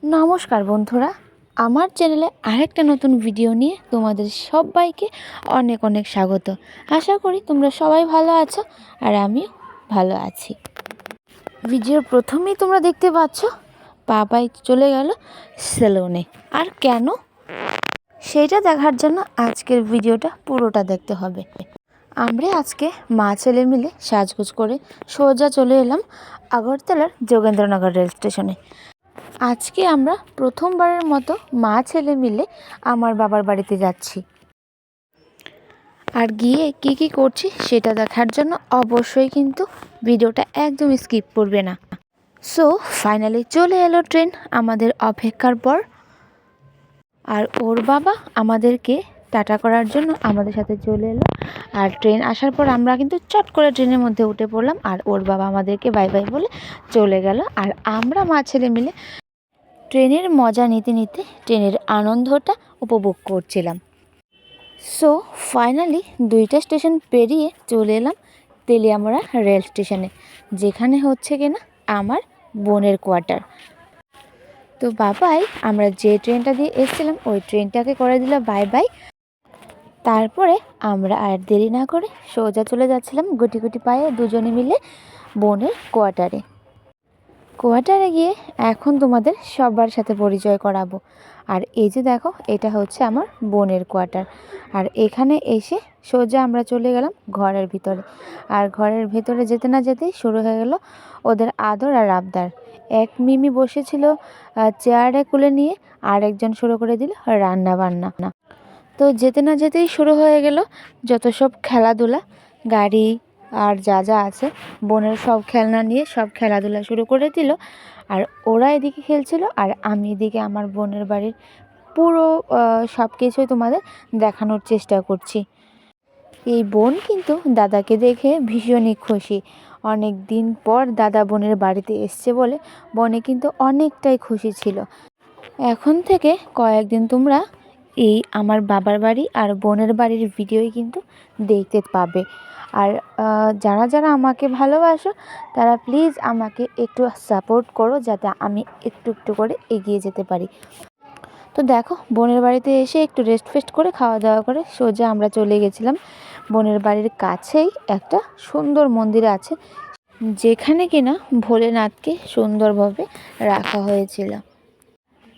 নমস্কার বন্ধুরা, আমার চ্যানেলে আরেকটা নতুন ভিডিও নিয়ে তোমাদের সবাইকে অনেক অনেক স্বাগত। আশা করি তোমরা সবাই ভালো আছো আর আমিও ভালো আছি। ভিডিওর প্রথমেই তোমরা দেখতে পাচ্ছ বাবাই চলে গেল সেলুনে। আর কেন, সেইটা দেখার জন্য আজকের ভিডিওটা পুরোটা দেখতে হবে। আমরা আজকে মা ছেলে মিলে সাজগোজ করে সোজা চলে এলাম আগরতলার যোগেন্দ্রনগর রেল স্টেশনে। আজকে আমরা প্রথমবারের মতো মা ছেলে মিলে আমার বাবার বাড়িতে যাচ্ছি। আর গিয়ে কি কি করছি সেটা দেখার জন্য অবশ্যই কিন্তু ভিডিওটা একদম স্কিপ করবে না। সো ফাইনালি চলে এলো ট্রেন আমাদের অপেক্ষার পর। আর ওর বাবা আমাদেরকে টাটা করার জন্য আমাদের সাথে চলে এলো। আর ট্রেন আসার পর আমরা কিন্তু চট করে ট্রেনের মধ্যে উঠে পড়লাম। আর ওর বাবা আমাদেরকে বাই বাই বলে চলে গেল। আর আমরা মা ছেলে মিলে ট্রেনের মজা নিতে নিতে ট্রেনের আনন্দটা উপভোগ করছিলাম। সো ফাইনালি 2টা স্টেশন পেরিয়ে চলে এলাম তেলিয়ামুড়া রেল স্টেশনে, যেখানে হচ্ছে কিনা আমার বোনের কোয়ার্টার। তো বাবাই আমরা যে ট্রেনটা দিয়ে এসেছিলাম ওই ট্রেনটাকে করে দিল বাই বাই। তারপরে আমরা আর দেরি না করে সোজা চলে যাচ্ছিলাম গুটি গুটি পায়ে দুজনে মিলে বোনের কোয়ার্টারে গিয়ে এখন তোমাদের সবার সাথে পরিচয় করাবো। আর এই যে দেখো, এটা হচ্ছে আমার বোনের কোয়ার্টার। আর এখানে এসে সোজা আমরা চলে গেলাম ঘরের ভিতরে। আর ঘরের ভিতরে যেতে না যেতেই শুরু হয়ে গেল ওদের আদর আর আবদার। এক মিমি বসেছিল চেয়ারে কুলে নিয়ে, আর একজন শুরু করে দিল রান্না বান্না। তো যেতে না যেতেই শুরু হয়ে গেল যত সব খেলাধুলা, গাড়ি আর যা যা আছে বোনের সব খেলনা নিয়ে সব খেলাধুলা শুরু করে দিল। আর ওরা এদিকে খেলছিল আর আমি এদিকে আমার বোনের বাড়ির পুরো সব কিছুই তোমাদের দেখানোর চেষ্টা করছি। এই বোন কিন্তু দাদাকে দেখে ভীষণই খুশি। অনেক দিন পর দাদা বোনের বাড়িতে এসছে বলে বোনে কিন্তু অনেকটাই খুশি ছিল। এখন থেকে কয়েকদিন তোমরা এই আমার বাবার বাড়ি আর বোনের বাড়ির ভিডিওই কিন্তু দেখতে পাবে। আর যারা যারা আমাকে ভালোবাসো তারা প্লিজ আমাকে একটু সাপোর্ট করো, যাতে আমি একটু একটু করে এগিয়ে যেতে পারি। তো দেখো, বোনের বাড়িতে এসে একটু রেস্ট ফেস্ট করে খাওয়া দাওয়া করে সোজা আমরা চলে গেছিলাম বোনের বাড়ির কাছেই একটা সুন্দর মন্দির আছে, যেখানে কিনা ভোলেনাথকে সুন্দরভাবে রাখা হয়েছিল।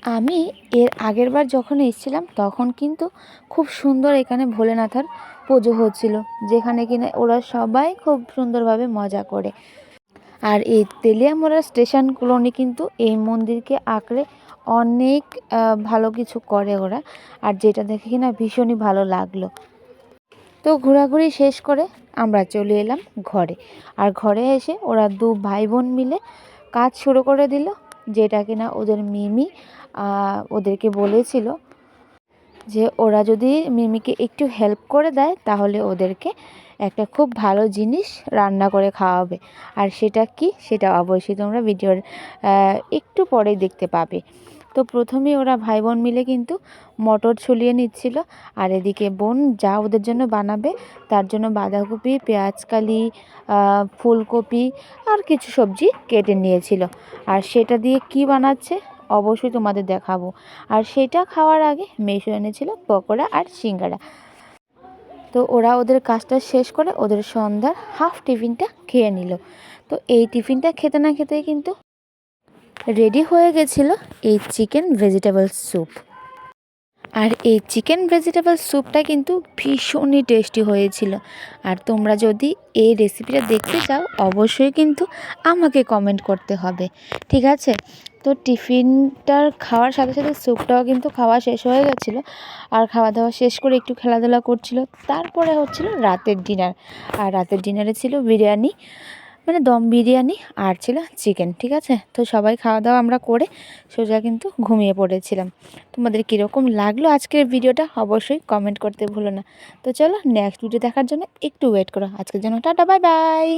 আমি এর আগের বার যখন এসেছিলাম তখন কিন্তু খুব সুন্দর এখানে ভোলেনাথের পুজো হচ্ছিল, যেখানে কিনা ওরা সবাই খুব সুন্দরভাবে মজা করে। আর এই তেলিয়ামুড়া স্টেশন কলোনি কিন্তু এই মন্দিরকে আঁকড়ে অনেক ভালো কিছু করে ওরা, আর যেটা দেখে কিনা ভীষণই ভালো লাগলো। তো ঘোরাঘুরি শেষ করে আমরা চলে এলাম ঘরে। আর ঘরে এসে ওরা দু ভাই বোন মিলে কাজ শুরু করে দিল, যেটা কিনা ওদের মিমি ওদেরকে বলেছিল যে ওরা যদি মিমিকে একটু হেল্প করে দেয় তাহলে ওদেরকে একটা খুব ভালো জিনিস রান্না করে খাওয়াবে। আর সেটা কি, সেটা অবশ্যই তোমরা ভিডিওর একটু পরেই দেখতে পাবে। তো প্রথমে ওরা ভাই বোন মিলে কিন্তু মটর ছুলিয়ে নিচ্ছিল। আর এদিকে বোন যা ওদের জন্য বানাবে তার জন্য বাঁধাকপি, পেঁয়াজকালি, ফুলকপি আর কিছু সবজি কেটে নিয়েছিল। আর সেটা দিয়ে কি বানাচ্ছে অবশ্যই তোমাদের দেখাবো। আর সেটা খাওয়ার আগে মেশো এনেছিল পকোড়া আর সিঙ্গারা। তো ওরা ওদের কাজটা শেষ করে ওদের সন্ধ্যার হাফ টিফিনটা খেয়ে নিল। তো এই টিফিনটা খেতে না খেতেই কিন্তু রেডি হয়ে গেছিলো এই চিকেন ভেজিটেবল স্যুপ। আর এই চিকেন ভেজিটেবল স্যুপটা কিন্তু ভীষণই টেস্টি হয়েছিল। আর তোমরা যদি এই রেসিপিটা দেখতে চাও অবশ্যই কিন্তু আমাকে কমেন্ট করতে হবে, ঠিক আছে? তো টিফিনটার খাওয়ার সাথে সাথে স্যুপটাও কিন্তু খাওয়া শেষ হয়ে গেছিলো। আর খাওয়া দাওয়া শেষ করে একটু খেলাধুলা করছিল। তারপরে হচ্ছিল রাতের ডিনার। আর রাতের ডিনারে ছিল বিরিয়ানি, মানে দম বিরিয়ানি, আর ছিল চিকেন, ঠিক আছে? তো সবাই খাওয়া দাওয়া আমরা করে সোজা কিন্তু ঘুমিয়ে পড়েছিলাম। তোমাদের কীরকম লাগলো আজকের ভিডিওটা অবশ্যই কমেন্ট করতে ভুলো না। তো চলো, নেক্সট ভিডিও দেখার জন্য একটু ওয়েট করো। আজকের জন্য টাটা, বাই বাই।